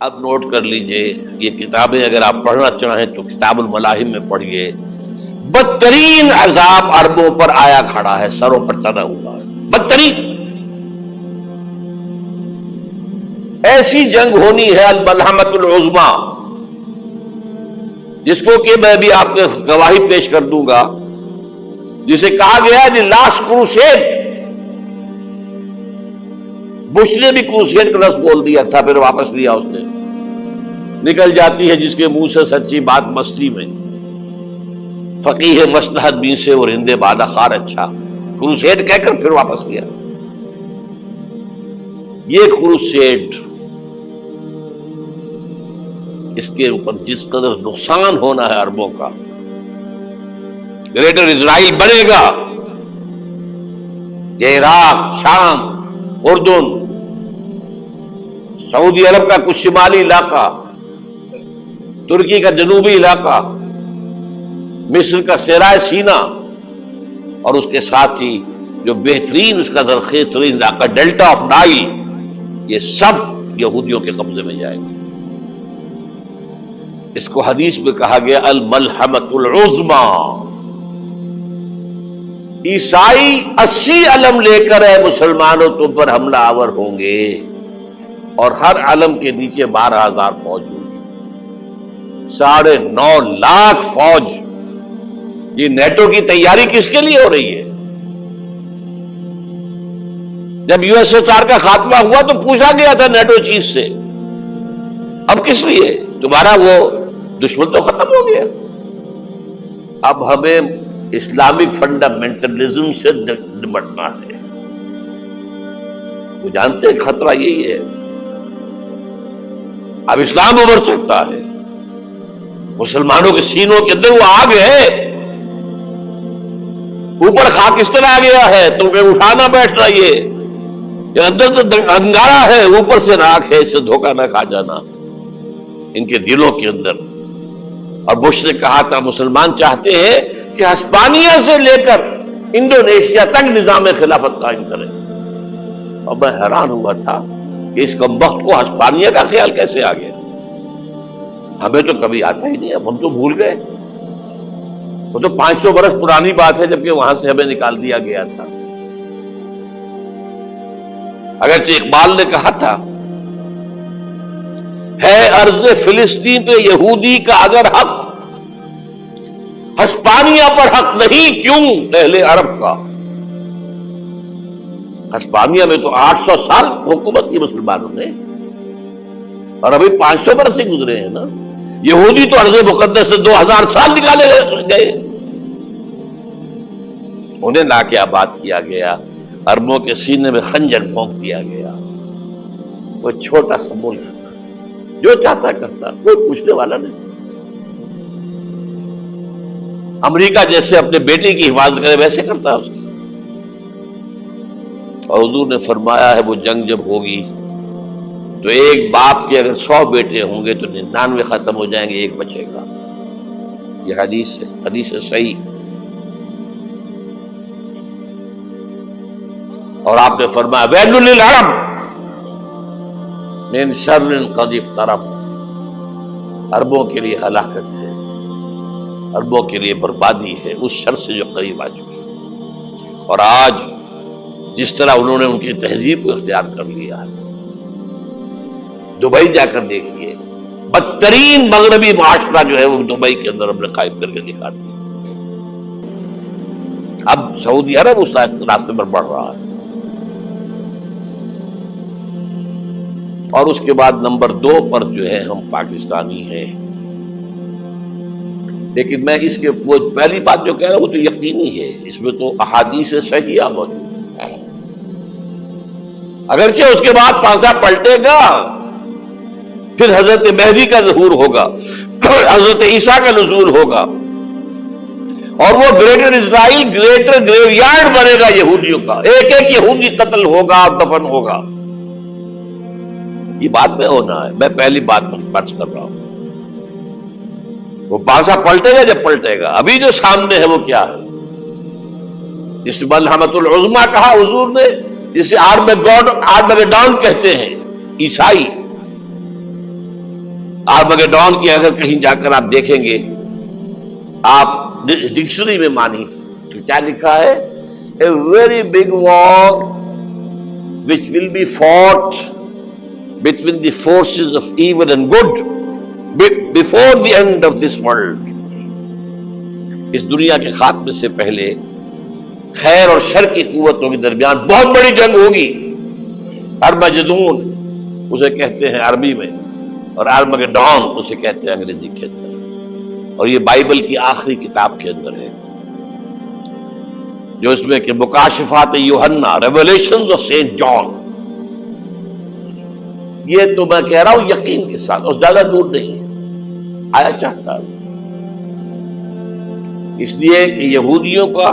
اب نوٹ کر لیجئے، یہ کتابیں اگر آپ پڑھنا چاہیں تو کتاب الملاحم میں پڑھیے۔ بدترین عذاب عربوں پر آیا کھڑا ہے، سروں پر تنا ہوا ہے، بدترین۔ ایسی جنگ ہونی ہے الملحمۃ العظمیٰ، جس کو کہ میں بھی آپ کو گواہی پیش کر دوں گا، جسے کہا گیا دی لاسٹ کروسیڈ۔ بش نے بھی کروسیڈ کا لفظ بول دیا تھا، پھر واپس لیا اس نے۔ نکل جاتی ہے جس کے منہ سے سچی بات مستی میں، فقیہ مصلحت بین سے اور ہندے بادہ خار اچھا، کروسیڈ کہہ کر پھر واپس لیا۔ یہ کروسیڈ، اس کے اوپر جس قدر نقصان ہونا ہے عربوں کا، گریٹر اسرائیل بنے گا، یہ عراق، شام، اردن، سعودی عرب کا کچھ شمالی علاقہ، ترکی کا جنوبی علاقہ، مصر کا صحرائے سینا، اور اس کے ساتھ ہی جو بہترین اس کا زرخیز ترین علاقہ ڈیلٹا آف نائل، یہ سب یہودیوں کے قبضے میں جائے گا۔ اس کو حدیث میں کہا گیا الملحمۃ العظمیٰ۔ عیسائی 80 علم لے کر اے مسلمانوں تم پر حملہ آور ہوں گے، اور ہر علم کے نیچے 12,000 فوج ہوگی، 9.5 لاکھ فوج۔ یہ نیٹو کی تیاری کس کے لیے ہو رہی ہے؟ جب USSR کا خاتمہ ہوا تو پوچھا گیا تھا نیٹو چیف سے، اب کس لیے؟ تمہارا وہ دشمن تو ختم ہو گیا، اب ہمیں اسلامک فنڈامنٹلزم سے نمٹنا ہے۔ وہ جانتے ہیں خطرہ یہی ہے، اب اسلام ابھر سکتا ہے۔ مسلمانوں کے سینوں کے اندر وہ آگ ہے، اوپر خاکستر آ گیا ہے، تمہیں اٹھانا بیٹھنا، یہ اندر سے انگارا ہے، اوپر سے راکھ ہے، اس سے دھوکہ نہ کھا جانا ان کے دلوں کے اندر۔ اور بش نے کہا تھا مسلمان چاہتے ہیں کہ ہسپانیہ سے لے کر انڈونیشیا تک نظام خلافت قائم کریں، اور میں حیران ہوا تھا کہ اس کمبخت کو ہسپانیہ کا خیال کیسے آ گیا؟ ہمیں تو کبھی آتا ہی نہیں، اب ہم تو بھول گئے۔ وہ تو 500 برس پرانی بات ہے، جبکہ وہاں سے ہمیں نکال دیا گیا تھا۔ اگرچہ اقبال نے کہا تھا ہے ارض فلسطین پہ یہودی کا اگر حق، ہسپانیہ پر حق نہیں کیوں اہل عرب کا؟ ہسپانیہ میں تو 800 سال حکومت کی مسلمانوں نے، اور ابھی 500 برس سے گزرے ہیں نا۔ یہودی تو ارض مقدس سے 2000 سال نکالے گئے، انہیں لا کے آباد کیا گیا، عربوں کے سینے میں خنجر بھونک دیا گیا۔ وہ چھوٹا سا ملک جو چاہتا کرتا، کوئی پوچھنے والا نہیں۔ امریکہ جیسے اپنے بیٹے کی حفاظت کرے ویسے کرتا اس کی۔ اور حضور نے فرمایا ہے وہ جنگ جب ہوگی تو ایک باپ کے اگر 100 بیٹے ہوں گے تو 99 ختم ہو جائیں گے، ایک بچے گا۔ یہ حدیث ہے، حدیث ہے صحیح۔ اور آپ نے فرمایا ویل للعرب من شر قد اقترب، عربوں کے لیے ہلاکت ہے، عربوں کے لیے بربادی ہے اس شر سے جو قریب آ چکی ہے۔ اور آج جس طرح انہوں نے ان کی تہذیب کو اختیار کر لیا ہے، دبئی جا کر دیکھیے، بدترین مغربی معاشرہ جو ہے وہ دبئی کے اندر ہم نے قائم کر کے دکھا دیا۔ اب سعودی عرب اس راستے پر بڑھ رہا ہے۔ اور اس کے بعد نمبر 2 پر جو ہے ہم پاکستانی ہیں، لیکن میں اس کے وہ پہلی بات جو کہہ رہا ہوں وہ تو یقینی ہے، اس میں تو احادیث صحیحہ موجود ہے۔ اگرچہ اس کے بعد پانسا پلٹے گا، پھر حضرت مہدی کا ظہور ہوگا، حضرت عیسیٰ کا نزول ہوگا، اور وہ گریٹر اسرائیل گریٹر گریو یارڈ بنے گا یہودیوں کا، ایک ایک یہودی قتل ہوگا، دفن ہوگا۔ یہ بات میں ہونا ہے، میں پہلی بات فرض کر رہا ہوں۔ وہ پانسا پلٹے گا جب پلٹے گا، ابھی جو سامنے ہے وہ کیا ہے؟ جس ملحمۃ العظمیٰ کہا حضور نے، جسے آرمیگیڈون کہتے ہیں عیسائی، آرمگیڈون کی اگر کہیں جا کر آپ دیکھیں گے، آپ ڈکشنری میں مانی تو کیا لکھا ہے؟ A very big war which will be fought between the forces of evil and good before the end of this world. اس دنیا کے خاتمے سے پہلے خیر اور شر کی قوتوں کے درمیان بہت بڑی جنگ ہوگی. ارمجدون اسے کہتے ہیں عربی میں، اور آرمگیڈون اسے کہتے ہیں انگریزی کے اندر، اور یہ بائبل کی آخری کتاب کے اندر ہے، جو اس میں کہ مکاشفات یوحنا، ریویلیشنز آف سینٹ جان. یہ تو میں کہہ رہا ہوں یقین کے ساتھ، اور زیادہ دور نہیں ہے، آیا چاہتا ہے. اس لیے کہ یہودیوں کا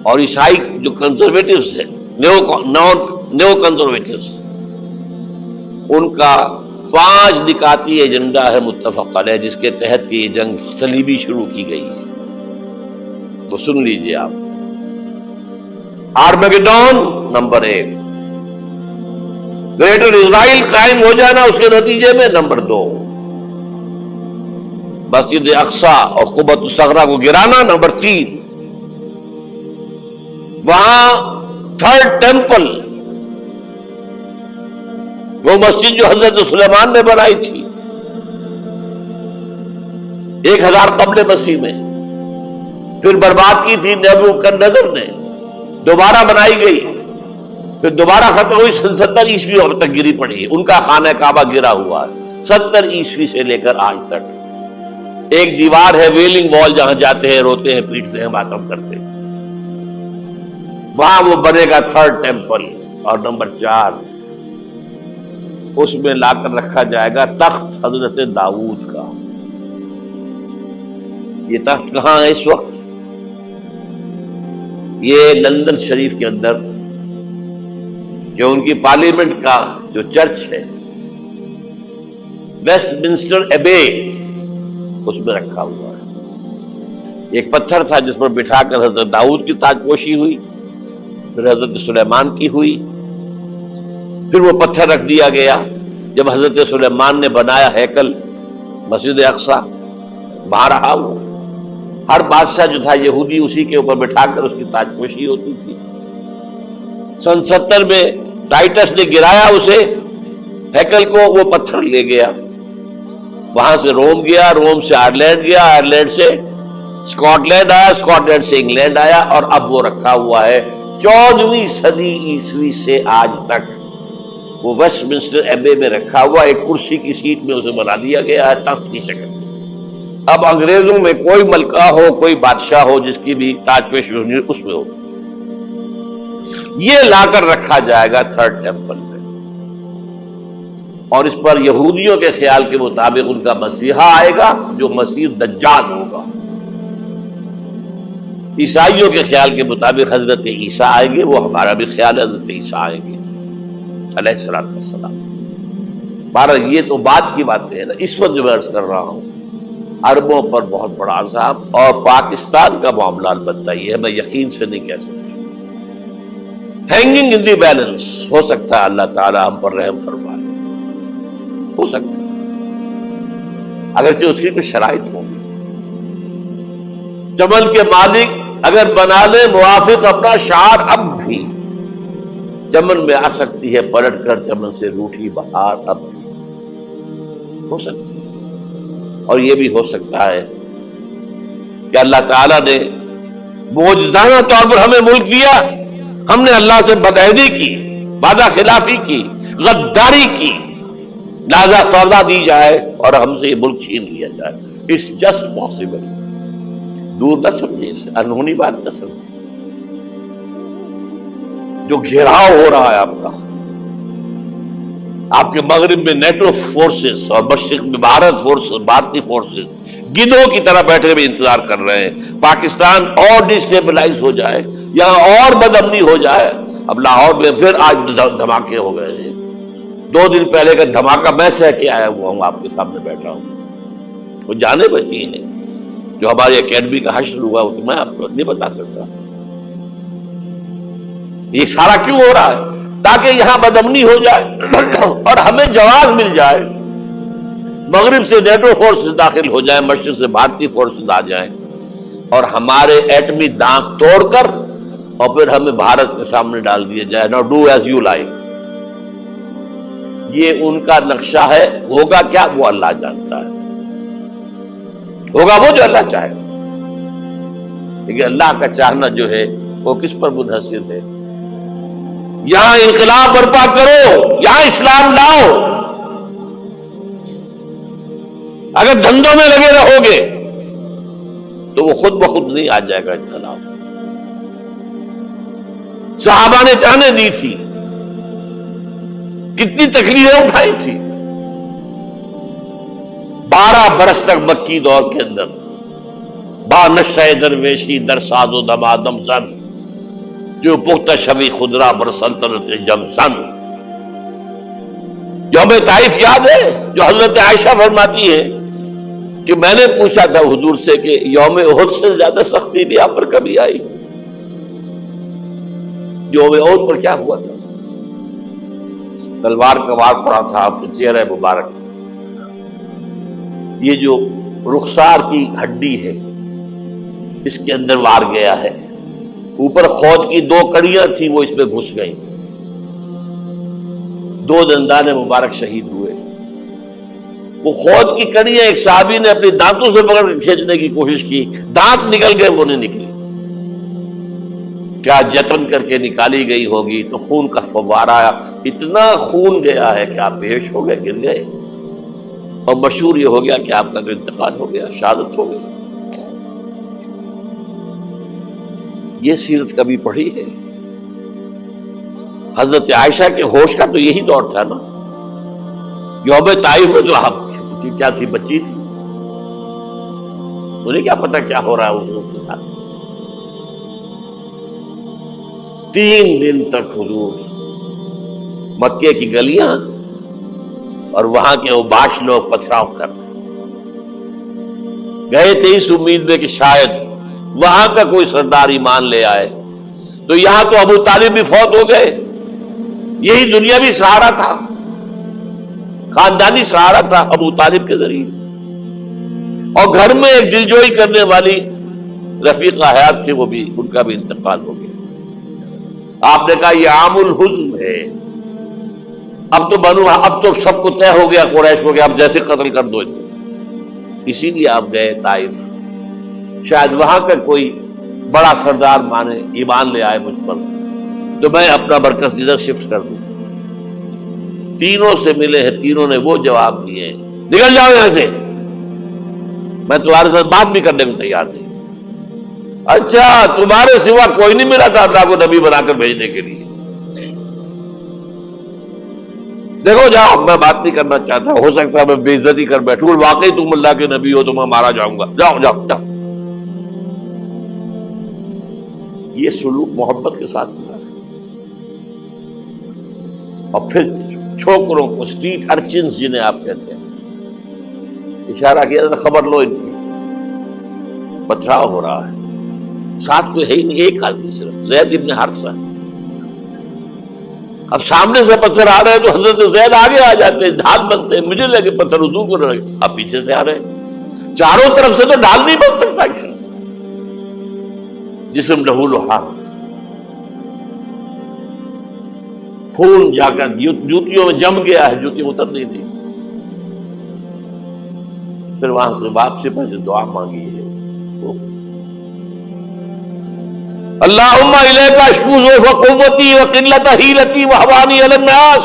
اور عیسائی جو کنزرویٹوز ہیں، نیو کنزرویٹوز، ان کا 5 نکاتی ایجنڈا ہے متفق علیہ، جس کے تحت کہ یہ جنگ صلیبی شروع کی گئی ہے. تو سن لیجئے آپ. آرمگیڈون نمبر 1، گریٹر اسرائیل قائم ہو جانا اس کے نتیجے میں نمبر 2، مسجد اقصی اور قبۃ الصغریٰ کو گرانا نمبر 3، وہاں تھرڈ ٹیمپل، وہ مسجد جو حضرت سلیمان نے بنائی تھی 1000 قبل مسیح میں، پھر برباد کی تھی نیبوکدنیزر نے، دوبارہ بنائی گئی، پھر دوبارہ ختم ہوئی 70 عیسوی تک گری پڑی. ان کا خانہ کعبہ گرا ہوا ہے 70 عیسوی سے لے کر آج تک. ایک دیوار ہے ویلنگ وال، جہاں جاتے ہیں، روتے ہیں، پیٹتے ہیں، ماتم کرتے ہیں، وہاں وہ بنے گا تھرڈ ٹیمپل. اور نمبر 4، اس میں لا کر رکھا جائے گا تخت حضرت داؤد کا. یہ تخت کہاں ہے اس وقت؟ یہ لندن شریف کے اندر جو ان کی پارلیمنٹ کا جو چرچ ہے، ویسٹ منسٹر ایبے، اس میں رکھا ہوا ہے. ایک پتھر تھا جس پر بٹھا کر حضرت داؤد کی تاج پوشی ہوئی، پھر حضرت سلیمان کی ہوئی، پھر وہ پتھر رکھ دیا گیا جب حضرت سلیمان نے بنایا ہیکل مسجد اقصی. وہاں رہا وہ. ہر بادشاہ جو تھا یہودی اسی کے اوپر بٹھا کر اس کی تاج پوشی ہوتی تھی. سن 70 میں ٹائٹس نے گرایا اسے، ہیکل کو، وہ پتھر لے گیا، وہاں سے روم گیا، روم سے آئرلینڈ گیا، آئرلینڈ سے اسکاٹ لینڈ آیا، اسکاٹ لینڈ سے انگلینڈ آیا، اور اب وہ رکھا ہوا ہے 14ویں صدی عیسوی سے آج تک. وہ ویسٹ منسٹر ایبے میں رکھا ہوا، ایک کرسی کی سیٹ میں اسے بنا دیا گیا ہے تخت کی شکل. اب انگریزوں میں کوئی ملکہ ہو، کوئی بادشاہ ہو جس کی بھی تاج پوشی ہونی اس میں ہو، یہ لا کر رکھا جائے گا تھرڈ ٹیمپل میں. اور اس پر یہودیوں کے خیال کے مطابق ان کا مسیحا آئے گا جو مسیح دجال ہوگا. عیسائیوں کے خیال کے مطابق حضرت عیسیٰ آئیں گے، وہ ہمارا بھی خیال ہے حضرت عیسیٰ آئیں گے علیہ السلام. بہرحال یہ تو بعد کی باتیں ہیں نا. اس وقت جو میں عرض کر رہا ہوں، عربوں پر بہت بڑا عذاب، اور پاکستان کا معاملہ البتہ یہ ہے، میں یقین سے نہیں کہہ سکتا. ہینگنگ ان دی بیلنس، ہو سکتا ہے اللہ تعالیٰ ہم پر رحم فرمائے، ہو سکتا ہے، اگرچہ اس کی کچھ شرائط ہوگی. چمن کے مالک اگر بنا لے موافق اپنا شعار، اب بھی چمن میں آ سکتی ہے پلٹ کر چمن سے روٹھی بہار، اب بھی ہو سکتی ہے. اور یہ بھی ہو سکتا ہے کہ اللہ تعالیٰ نے معجزانہ طور پر ہمیں ملک دیا، ہم نے اللہ سے بدعہدی کی، وعدہ خلافی کی، غداری کی، لہذا سودا دی جائے اور ہم سے یہ ملک چھین لیا جائے. It's just possible. دور نہ سمجھے اسے، انہونی بات نہ سمجھے. جو گھیراؤ ہو رہا ہے آپ کے مغرب میں نیٹو فورسز اور مشرق میں بھارتی فورسز گدھوں کی طرح بیٹھے ہوئے انتظار کر رہے ہیں پاکستان اور ڈسٹیبلائز ہو جائے، یہاں اور بدامنی ہو جائے. اب لاہور میں پھر آج دھماکے ہو گئے ہیں. 2 دن پہلے کا دھماکہ میں سہ کے آیا ہوا ہوں، آپ کے سامنے بیٹھا ہوں. وہ جانے بچی ہیں جو ہماری اکیڈمی کا حشر ہوا، وہ تو میں آپ کو نہیں بتا سکتا. یہ سارا کیوں ہو رہا ہے؟ تاکہ یہاں بدامنی ہو جائے اور ہمیں جواز مل جائے. مغرب سے نیٹو فورسز داخل ہو جائیں، مشرق سے بھارتی فورسز آ جائیں اور ہمارے ایٹمی دانت توڑ کر اور پھر ہمیں بھارت کے سامنے ڈال دیا جائے، نو ڈو ایز یو لائک. یہ ان کا نقشہ ہے. ہوگا کیا وہ اللہ جانتا ہے، ہوگا وہ جو اللہ چاہے. لیکن اللہ کا چاہنا جو ہے وہ کس پر منحصر ہے؟ یہاں انقلاب برپا کرو، یہاں اسلام لاؤ. اگر دھندوں میں لگے رہو گے تو وہ خود بخود نہیں آ جائے گا انقلاب. صحابہ نے جانیں دی تھی، کتنی تکلیفیں اٹھائی تھی. 12 برس تک مکی دور کے اندر با نشہ درویشی در ساز و دمادم زن، جو پختہ شبی خدرا بر سلطنت جم سن. یوم طائف یاد ہے جو حضرت عائشہ فرماتی ہے کہ میں نے پوچھا تھا حضور سے کہ یوم احد سے زیادہ سختی بھی آپ پر کبھی آئی؟ یوم احد پر کیا ہوا تھا؟ تلوار کا وار پڑا تھا آپ کے چہرہ مبارک. یہ جو رخسار کی ہڈی ہے اس کے اندر وار گیا ہے. اوپر خود کی 2 کڑیاں تھیں، وہ اس میں گھس گئیں. 2 دندان مبارک شہید ہوئے. وہ خود کی کڑیاں ایک صحابی نے اپنے دانتوں سے پکڑ کے کھینچنے کی کوشش کی، دانت نکل گئے، وہ نہیں نکلی. کیا جتن کر کے نکالی گئی ہوگی تو خون کا فوارہ آیا، اتنا خون گیا ہے کہ آپ بے ہوش ہو گئے، گر گئے. اور مشہور یہ ہو گیا کہ آپ کا جو انتقال ہو گیا، شہادت ہو گئی. یہ سیرت کبھی پڑھی ہے؟ حضرت عائشہ کے ہوش کا تو یہی دور تھا نا. یوم طائف میں جو آپ کیا تھی، بچی تھی، انہیں کیا پتا کیا ہو رہا ہے اس لوگ کے ساتھ. 3 دن تک حضور مکے کی گلیاں اور وہاں کے اوباش لوگ پتھراؤ کر گئے تھے اس امید میں کہ شاید وہاں کا کوئی سردار ایمان لے آئے. تو یہاں تو ابو طالب بھی فوت ہو گئے. یہی دنیا بھی سہارا تھا، خاندانی سہارا تھا ابو طالب کے ذریعے. اور گھر میں ایک دلجوئی کرنے والی رفیقہ حیات تھی، وہ بھی، ان کا بھی انتقال ہو گیا. آپ نے کہا یہ عام الحزن ہے. اب تو سب کو طے ہو گیا قریش کو کہ اب جیسے قتل کر دو. اسی لیے آپ گئے طائف، شاید وہاں کا کوئی بڑا سردار مانے، ایمان لے آئے مجھ پر تو میں اپنا مرکز ادھر شفٹ کر دوں. تینوں سے ملے ہیں، تینوں نے وہ جواب دیے ہیں، نکل جاؤ یہاں سے، میں تمہارے ساتھ بات بھی کرنے کو تیار نہیں. اچھا، تمہارے سوا کوئی نہیں ملا تھا اللہ کو نبی بنا کر بھیجنے کے لیے؟ دیکھو جاؤ، میں بات نہیں کرنا چاہتا، ہو سکتا ہے میں بے عزتی کر بیٹھوں، واقعی تم اللہ کے نبی ہو تو میں مارا جاؤں گا، جاؤ جاؤ جاؤ. یہ سلوک محبت کے ساتھ ہوا ہے. اور پھر چھوکروں کو، اسٹریٹ ارچنز جنہیں آپ کہتے ہیں، اشارہ کیا تھا خبر لو ان کی، پتھراؤ ہو رہا ہے. ساتھ کوئی ہے ہی نہیں، ایک آدمی صرف زید ابن حارثہ. اب سامنے سے پتھر آ رہے ہیں تو حضرت زید آگے آ جاتے ہیں، ڈھال بنتے ہیں، مجھے لگے پتھر حضور کو لگے، اب پیچھے سے آ رہے ہیں. چاروں طرف سے تو ڈھال نہیں بن سکتا. جسم لہو لہاب، خون جا کر جوتیوں میں جم گیا ہے، جوتی اتر نہیں دی. پھر وہاں سے واپسی پر جو دعا مانگی ہے، اللہم الیک اشکو ضعف قوتی وقلت حیلتی وہوانی علی الناس.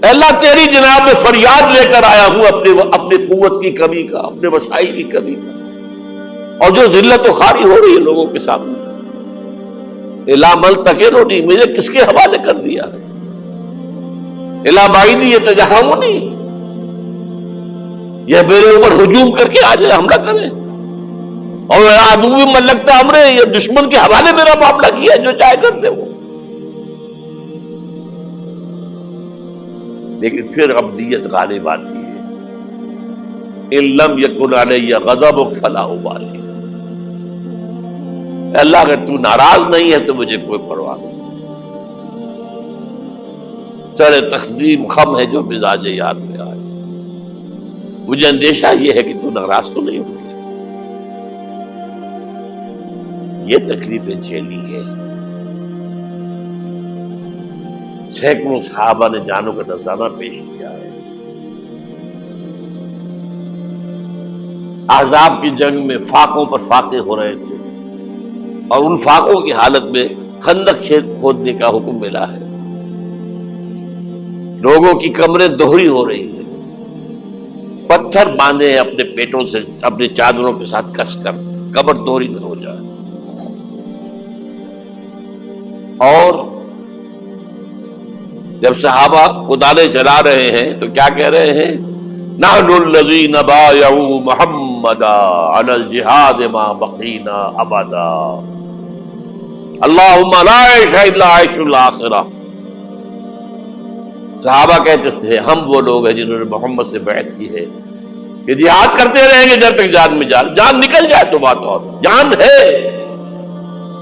اللہ تیری جناب میں فریاد لے کر آیا ہوں اپنی قوت کی کمی کا، اپنے وسائل کی کمی کا، اور جو ذلت و خواری ہو رہی ہے لوگوں کے سامنے. الا ملتقننی، مجھے کس کے حوالے کر دیا ہے؟ الا بعیدی یتجہمنی، یہ میرے اوپر ہجوم کر کے آ جائے، حملہ کرے، اور عدو من لگتا امرے، یہ دشمن کے حوالے میرا معاملہ کیا، جو چاہے کرتے وہ. لیکن پھر عبدیت غالب آتی ہے. ان لم یکن علی غضبک فلا ابالی، اللہ اگر تو ناراض نہیں ہے تو مجھے کوئی پرواہ نہیں. سر تقدیم خم ہے جو مزاج یاد میں آئے. مجھے اندیشہ یہ ہے کہ تو ناراض تو نہیں ہوگی. یہ تکلیفیں جھیلی ہے. سینکڑوں صحابہ نے جانوں کا نذرانہ پیش کیا ہے. احزاب کی جنگ میں فاقوں پر فاقے ہو رہے تھے اور ان فاقوں کی حالت میں خندق کھودنے کا حکم ملا ہے. لوگوں کی کمریں دوہری ہو رہی ہیں، پتھر باندھے ہیں اپنے پیٹوں سے، اپنے چادروں کے ساتھ کس کر کمر دوہری نہ ہو جائے. اور جب صحابہ کدالیں چلا رہے ہیں تو کیا کہہ رہے ہیں؟ نحن الذین بایعوا محمدا علی الجہاد ما بقینا ابدا اللہم لا عیش الا عیش الاخرہ. صحابہ کہتے تھے ہم وہ لوگ ہیں جنہوں نے محمد سے بیعت کی ہے کہ جہاد کرتے رہیں گے جب تک جان میں جان نکل جائے تو بات اور جان ہے،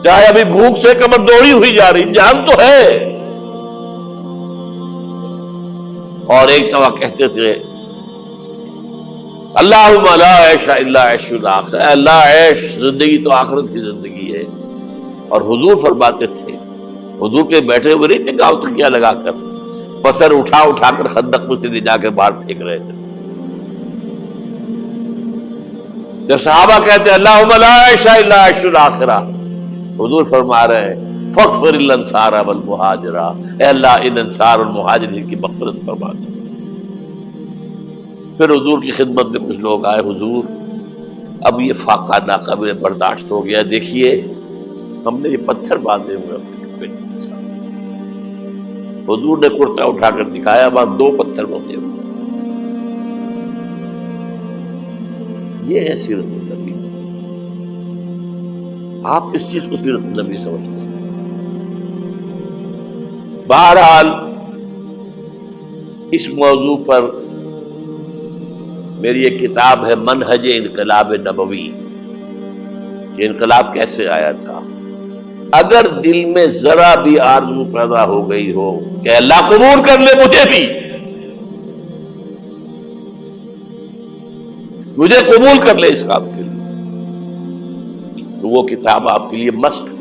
چاہے ابھی بھوک سے کمر دوڑی ہوئی جا رہی، جان تو ہے. اور ایک دفعہ کہتے تھے اللہم لا عیش الا عیش الاخرہ، اے اللہ عیش زندگی تو آخرت کی زندگی ہے. اور حضور فرماتے تھے، حضور کے بیٹھے ہوئے نہیں تھے گاؤں تکیہ لگا کر، پتھر اٹھا اٹھا کر خندق میں سے لے جا کے باہر پھینک رہے تھے. جب صحابہ کہتے ہیں اللہم لا عیش الا عیش الاخرہ، حضور فرما رہے ہیں فاغفر الانصار والمہاجر، اے اللہ ان انصار اور مہاجرین کی مغفرت فرما دے. پھر حضور کی خدمت میں کچھ لوگ آئے، حضور اب یہ فاقہ ناقابل برداشت ہو گیا، دیکھیے ہم نے یہ پتھر باندھے ہوئے اپنے پیٹ کے ساتھ. حضور نے کرتا اٹھا کر دکھایا، وہاں 2 پتھر بندھے ہوئے. یہ ہے سیرت النبی. آپ کس چیز کو سیرت النبی سمجھتے ہیں؟ بہرحال اس موضوع پر میری ایک کتاب ہے منہج انقلاب نبوی. یہ انقلاب کیسے آیا تھا؟ اگر دل میں ذرا بھی آرزو پیدا ہو گئی ہو کہ اللہ قبول کر لے مجھے قبول کر لے اس کام کے لیے، تو وہ کتاب آپ کے لیے مست